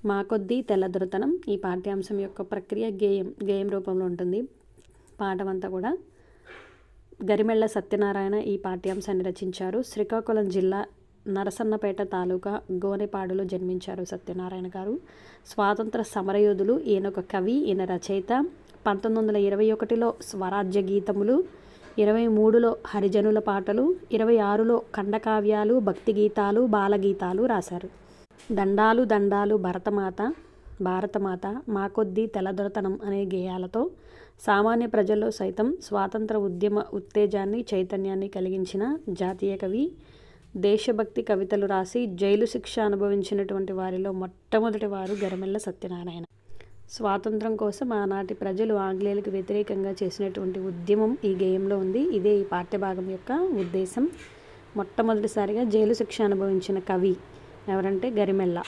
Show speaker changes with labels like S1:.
S1: మా కొద్దీ తెల్లదొరతనం ఈ పాఠ్యాంశం యొక్క ప్రక్రియ గేయం రూపంలో ఉంటుంది. పాఠమంతా కూడా. గరిమెళ్ళ సత్యనారాయణ ఈ పాఠ్యాంశాన్ని రచించారు. శ్రీకాకుళం జిల్లా నరసన్నపేట తాలూకా గోనెపాడులో జన్మించారు సత్యనారాయణ గారు. స్వాతంత్ర సమరయోధులు. ఈయన ఒక కవి, ఈయన రచయిత. 1921లో స్వరాజ్య గీతములు, 23లో హరిజనుల పాటలు, 26లో ఖండకావ్యాలు, భక్తి గీతాలు, బాలగీతాలు రాశారు. దండాలు దండాలు భారతమాత, మా కొద్దీ తెల్లదొరతనం అనే గేయాలతో సామాన్య ప్రజల్లో సైతం స్వాతంత్ర ఉద్యమ ఉత్తేజాన్ని, చైతన్యాన్ని కలిగించిన జాతీయ కవి. దేశభక్తి కవితలు రాసి జైలు శిక్ష అనుభవించినటువంటి వారిలో మొట్టమొదటి వారు గరిమెళ్ళ సత్యనారాయణ. స్వాతంత్రం కోసం ఆనాటి ప్రజలు ఆంగ్లేయులకు వ్యతిరేకంగా చేసినటువంటి ఉద్యమం ఈ గేయంలో ఉంది. ఇదే ఈ పాఠ్యభాగం యొక్క ఉద్దేశం. మొట్టమొదటిసారిగా జైలు శిక్ష అనుభవించిన కవి ఎవరంటే గరిమెళ్ళ.